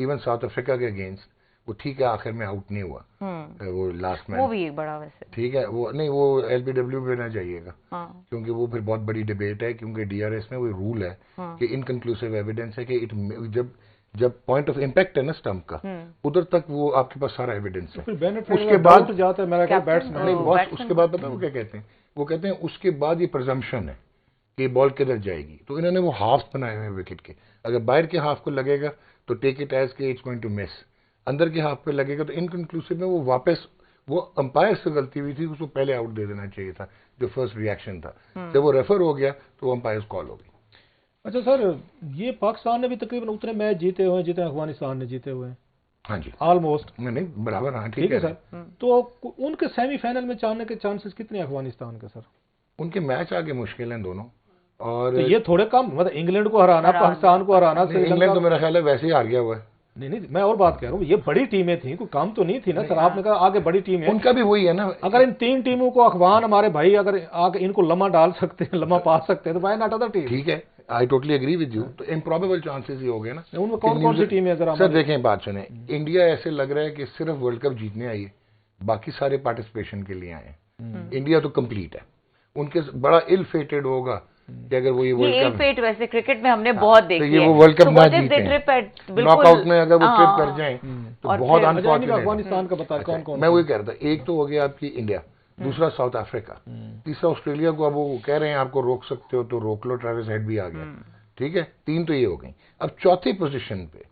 Even south Africa के against वो ठीक है, आखिर में आउट नहीं हुआ वो लास्ट मैच, वो भी एक बड़ा वैसे ठीक है, वो नहीं, वो एलबीडब्ल्यू पे ना जाइएगा, क्योंकि वो फिर बहुत बड़ी डिबेट है, क्योंकि डीआरएस में वो रूल है कि इनकंक्लूसिव एविडेंस है कि जब जब पॉइंट ऑफ इम्पैक्ट है ना स्टंप का, उधर तक वो आपके पास सारा एविडेंस है, उसके बाद जाता है मेरा बैट्समैन नहीं बॉस, उसके बाद पता है वो क्या कहते हैं, वो कहते हैं उसके बाद ये प्रजम्पशन है कि बॉल किधर जाएगी, तो इन्होंने वो हाफ बनाए हुए विकेट के, अगर बाहर के हाफ को लगेगा तो टेक इट एज के इट्स गोइंग टू मिस, अंदर के हाफ पे लगेगा तो इनकंक्लूसिव में वो वापस, वो अंपायर से गलती हुई थी, उसको पहले आउट दे देना चाहिए था, जो फर्स्ट रिएक्शन था, जब वो रेफर हो गया तो वो अंपायर कॉल हो गई। अच्छा सर, ये पाकिस्तान ने भी तकरीबन उतने मैच जीते हुए जितने अफगानिस्तान ने जीते हुए हैं। हाँ जी, ऑलमोस्ट नहीं बराबर, हाँ ठीक है सर। तो उनके सेमीफाइनल में जाने के चांसेस कितने अफगानिस्तान के सर? उनके मैच आगे मुश्किल हैं दोनों, और तो ये थोड़े कम, मतलब इंग्लैंड को हराना, पाकिस्तान को हराना, इंग्लैंड तो मेरा ख्याल है वैसे ही हार गया हुआ है। नहीं, मैं और बात कह रहा हूँ, ये बड़ी टीमें थी, कोई कम तो नहीं थी ना सर, आपने कहा आगे बड़ी टीम है, उनका भी वही है ना, अगर इन तीन टीमों को अफगान हमारे भाई अगर आगे इनको लम्हा डाल सकते हैं, लम्हा पा सकते हैं, तो वाई नॉट अदर टीम। ठीक है, I totally agree with you, तो इम्प्रॉबेबल चांसेस ही हो गए ना। उनमें कौन कौन सी टीम है जरा सर देखें, बात सुने, इंडिया ऐसे लग रहा है कि सिर्फ वर्ल्ड कप जीतने आई है, बाकी सारे पार्टिसिपेशन के लिए आए हैं, इंडिया तो कंप्लीट है, उनके बड़ा इल फेटेड होगा कि अगर वो ये वर्ल्ड कप, फेट वैसे क्रिकेट में हमने बहुत देखी है, ये वो वर्ल्ड कप ना जीते, नॉकआउट में अगर वो ट्रिप कर जाएं तो बहुत अनफॉर्चुनेट। अफगानिस्तान का बता कौन कौन, मैं वही कह रहा था, एक तो हो गया आपकी इंडिया, दूसरा साउथ अफ्रीका, तीसरा ऑस्ट्रेलिया को अब वो कह रहे हैं आपको रोक सकते हो तो रोक लो, ट्रेविस हेड भी आ गया, ठीक है, तीन तो ये हो गई। अब चौथी पोजीशन पे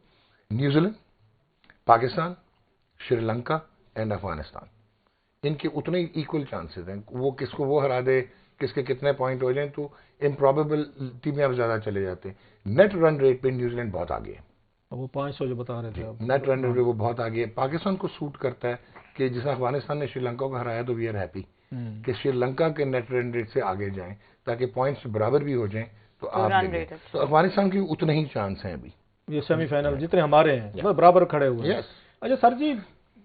न्यूजीलैंड, पाकिस्तान, श्रीलंका एंड अफगानिस्तान, इनके उतने ही इक्वल चांसेस हैं, वो किसको वो हरा दे, किसके कितने पॉइंट हो जाएं, तो इम्प्रॉबेबिलिटी में अब ज्यादा चले जाते हैं। नेट रन रेट पे न्यूजीलैंड बहुत आगे है, वो 500 जो बता रहे थे, नेट रन रेट पे वो बहुत आगे है। पाकिस्तान को सूट करता है कि जिस अफगानिस्तान ने श्रीलंका को हराया तो वी आर हैप्पी कि श्रीलंका के नेट रन रेट से आगे जाएं, ताकि पॉइंट्स बराबर भी हो जाएं, तो आप देखें तो अफगानिस्तान की उतने ही चांस हैं अभी, ये सेमीफाइनल जितने हमारे हैं बराबर खड़े हुए हैं। अच्छा सर जी,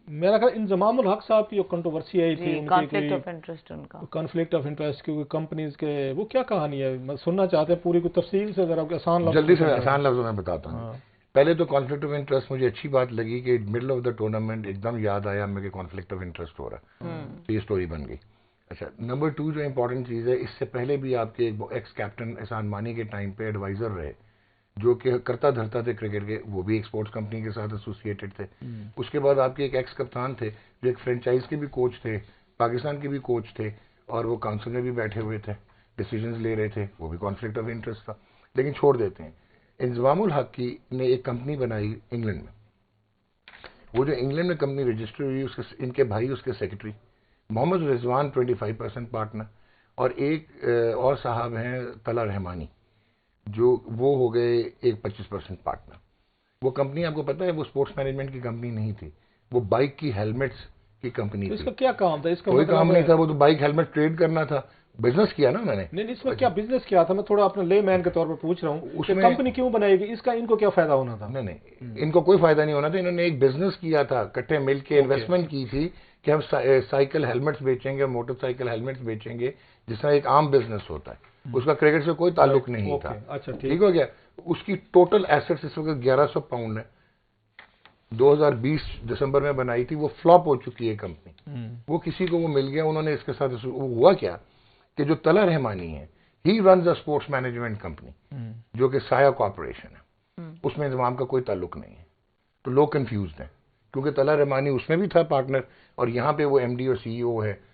मेरा ख्याल इंजमामुल हक साहब की जो कंट्रोवर्सी आई थी, कॉन्फ्लिक्ट ऑफ इंटरेस्ट, उनका कॉन्फ्लिक्ट ऑफ इंटरेस्ट, क्योंकि कंपनीज के वो क्या कहानी है, मैं सुनना चाहते हैं पूरी को तफसील से, जरा आसान जल्दी से आसान लफ्जों में बताता हूँ। पहले तो कॉन्फ्लिक्ट ऑफ इंटरेस्ट मुझे अच्छी बात लगी कि मिडिल ऑफ द टूर्नामेंट एकदम याद आया मेरे कॉन्फ्लिक्ट ऑफ इंटरेस्ट हो रहा है, तो ये स्टोरी बन गई। अच्छा, नंबर 2 जो इंपॉर्टेंट चीज़ है, इससे पहले भी आपके एक्स कैप्टन एहसान मानी के टाइम पे एडवाइजर रहे, जो कि करता धरता थे क्रिकेट के, वो भी एक स्पोर्ट्स कंपनी के साथ एसोसिएटेड थे। उसके बाद आपके एक एक्स कप्तान थे जो एक फ्रेंचाइज के भी कोच थे, पाकिस्तान के भी कोच थे, और वो काउंसिल में भी बैठे हुए थे, डिसीजंस ले रहे थे, वो भी कॉन्फ्लिक्ट ऑफ इंटरेस्ट था। लेकिन छोड़ देते हैं, इंजमामुल हक की ने एक कंपनी बनाई इंग्लैंड में, वो जो इंग्लैंड में कंपनी रजिस्टर हुई, उसके इनके भाई उसके सेक्रेटरी मोहम्मद रिजवान 25% पार्टनर, और एक और साहब हैं तला रहमानी, जो वो हो गए एक 25% पार्टनर। वो कंपनी आपको पता है वो स्पोर्ट्स मैनेजमेंट की कंपनी नहीं थी, वो बाइक की हेलमेट्स की कंपनी थी। इसका क्या काम था? इसका कोई काम नहीं था, वो तो बाइक हेलमेट ट्रेड करना था, बिजनेस किया ना मैंने। नहीं, इसमें क्या बिजनेस किया था? मैं थोड़ा अपने लेमैन के तौर पर पूछ रहा हूँ, उसमें कंपनी क्यों बनाएगी, इसका इनको क्या फायदा होना था? नहीं, इनको कोई फायदा नहीं होना था, इन्होंने एक बिजनेस किया था, इकट्ठे मिलकर इन्वेस्टमेंट की थी कि हम साइकिल हेलमेट्स बेचेंगे, मोटरसाइकिल हेलमेट्स बेचेंगे, जिस तरह एक आम बिजनेस होता है। उसका क्रिकेट से कोई ताल्लुक नहीं था। अच्छा, ठीक हो गया। उसकी टोटल एसेट्स इस वक्त 1100 पाउंड है, 2020 दिसंबर में बनाई थी, वो फ्लॉप हो चुकी है कंपनी। वो किसी को वो मिल गया, उन्होंने इसके साथ हुआ क्या कि जो तला रहमानी है, he runs a sports management company जो कि साया कॉर्पोरेशन है, उसमें इंतजाम का कोई ताल्लुक नहीं है। तो लोग कंफ्यूज्ड हैं, क्योंकि तला रहमानी उसमें भी था पार्टनर, और यहाँ पे वो एमडी और सीईओ है,